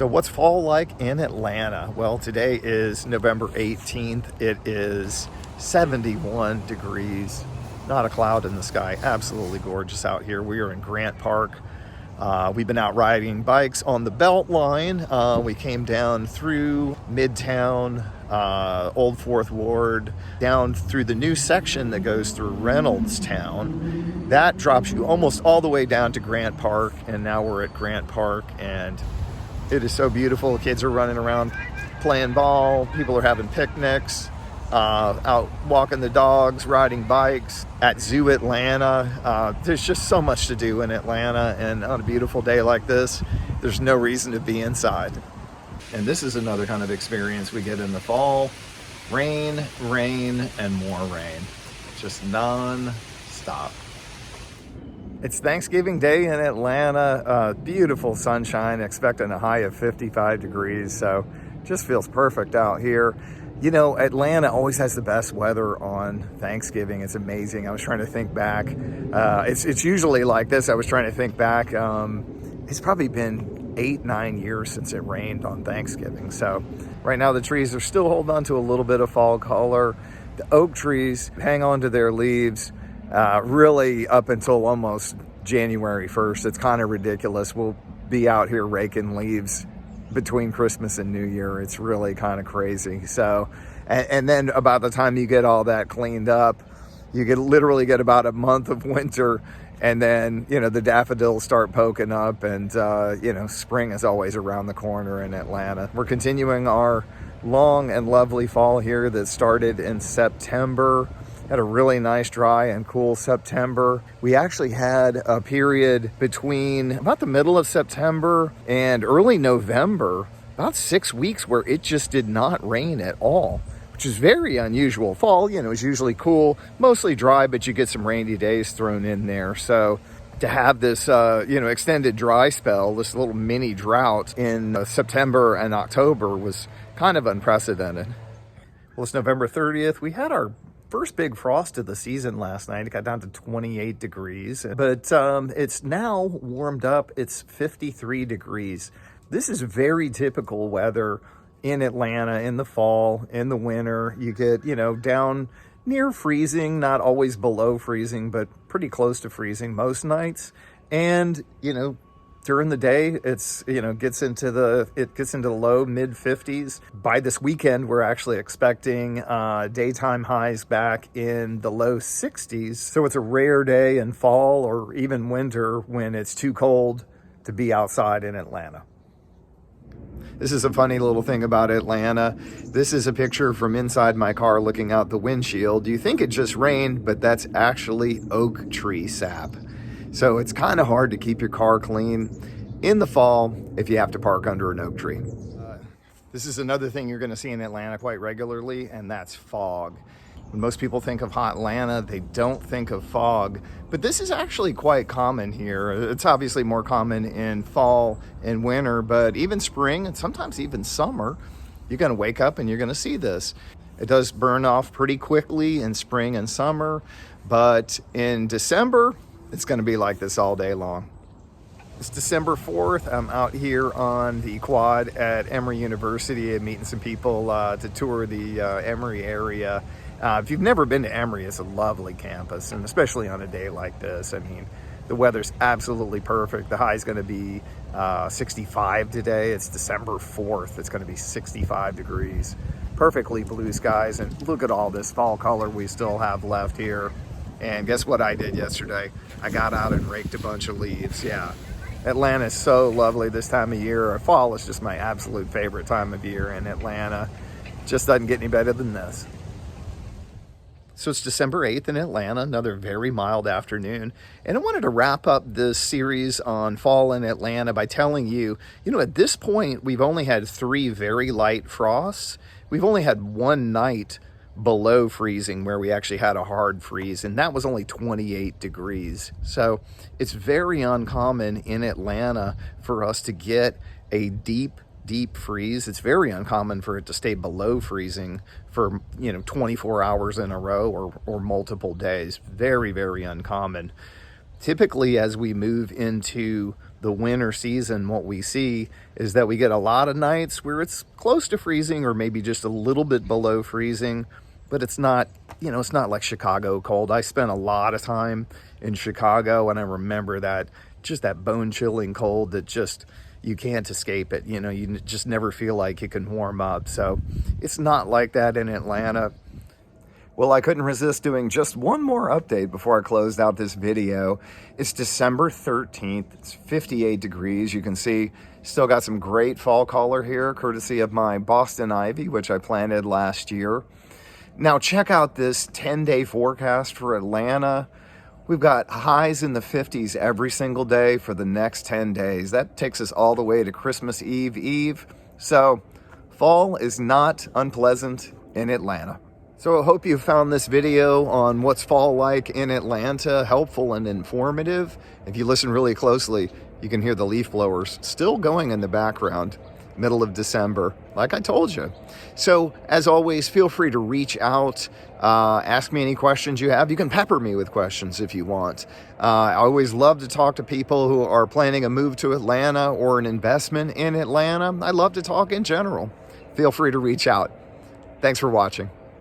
So what's fall like in Atlanta? Well, today is November 18th. It is 71 degrees, not a cloud in the sky. Absolutely gorgeous out here. We are in Grant Park. We've been out riding bikes on the Beltline. We came down through Midtown, Old Fourth Ward, down through the new section that goes through Reynoldstown. That drops you almost all the way down to Grant Park, and now we're at Grant Park, and it is so beautiful. Kids are running around playing ball. People are having picnics, out walking the dogs, riding bikes at Zoo Atlanta. There's just so much to do in Atlanta, and on a beautiful day like this, there's no reason to be inside. And this is another kind of experience we get in the fall. Rain, rain, and more rain. Just non-stop. It's Thanksgiving Day in Atlanta. Beautiful sunshine, expecting a high of 55 degrees. So just feels perfect out here. You know, Atlanta always has the best weather on Thanksgiving. It's amazing. I was trying to think back. It's usually like this. I was trying to think back. It's probably been 8-9 years since it rained on Thanksgiving. So right now the trees are still holding on to a little bit of fall color. The oak trees hang on to their leaves really up until almost January 1st. It's kind of ridiculous. We'll be out here raking leaves between Christmas and New Year. It's really kind of crazy. So, and then about the time you get all that cleaned up, you literally get about a month of winter, and then, you know, the daffodils start poking up, and, you know, spring is always around the corner in Atlanta. We're continuing our long and lovely fall here that started in September. Had a really nice, dry and cool September. We actually had a period between about the middle of September and early November, about 6 weeks, where it just did not rain at all, which is very unusual. Fall, you know, is usually cool, mostly dry, but you get some rainy days thrown in there. So to have this, you know, extended dry spell, this little mini drought in September and October was kind of unprecedented. Well, it's November 30th. We had our first big frost of the season last night. It got down to 28 degrees, but it's now warmed up. It's 53 degrees. This is very typical weather in Atlanta in the fall, in the winter. You get, you know, down near freezing, not always below freezing, but pretty close to freezing most nights. And, you know, during the day, it's, you know, gets into the low mid 50s. By this weekend, we're actually expecting daytime highs back in the low 60s. So it's a rare day in fall or even winter when it's too cold to be outside in Atlanta. This is a funny little thing about Atlanta. This is a picture from inside my car looking out the windshield. You think it just rained, but that's actually oak tree sap. So it's kind of hard to keep your car clean in the fall if you have to park under an oak tree. This is another thing you're going to see in Atlanta quite regularly, and that's fog. When most people think of hot Atlanta, they don't think of fog, but this is actually quite common here. It's obviously more common in fall and winter, but even spring and sometimes even summer, you're going to wake up and you're going to see this. It does burn off pretty quickly in spring and summer, but in December, it's going to be like this all day long. It's December 4th. I'm out here on the quad at Emery University and meeting some people to tour the Emery area. If you've never been to Emery, it's a lovely campus, and especially on a day like this. I mean, the weather's absolutely perfect. The high is going to be 65 today. It's December 4th. It's going to be 65 degrees. Perfectly blue skies, and look at all this fall color we still have left here. And guess what I did yesterday? I got out and raked a bunch of leaves. Yeah, Atlanta is so lovely this time of year. Fall is just my absolute favorite time of year in Atlanta. Just doesn't get any better than this. So it's December 8th in Atlanta, another very mild afternoon. And I wanted to wrap up this series on fall in Atlanta by telling you, you know, at this point, we've only had 3 very light frosts. We've only had one night below freezing where we actually had a hard freeze, and that was only 28 degrees. So it's very uncommon in Atlanta for us to get a deep freeze. It's very uncommon for it to stay below freezing for, you know, 24 hours in a row or multiple days. Very, very uncommon. Typically, as we move into the winter season, what we see is that we get a lot of nights where it's close to freezing or maybe just a little bit below freezing, but it's not, you know, it's not like Chicago cold. I spent a lot of time in Chicago, and I remember that, just that bone-chilling cold that just, you can't escape it. You know, you just never feel like you can warm up. So it's not like that in Atlanta. Well, I couldn't resist doing just one more update before I closed out this video. It's December 13th. It's 58 degrees. You can see still got some great fall color here, courtesy of my Boston ivy, which I planted last year. Now check out this 10-day forecast for Atlanta. We've got highs in the 50s every single day for the next 10 days. That takes us all the way to Christmas Eve. So fall is not unpleasant in Atlanta. So I hope you found this video on what's fall like in Atlanta helpful and informative. If you listen really closely, you can hear the leaf blowers still going in the background. Middle of December, like I told you. So as always, feel free to reach out, ask me any questions you have. You can pepper me with questions if you want. I always love to talk to people who are planning a move to Atlanta or an investment in Atlanta. I love to talk in general. Feel free to reach out. Thanks for watching.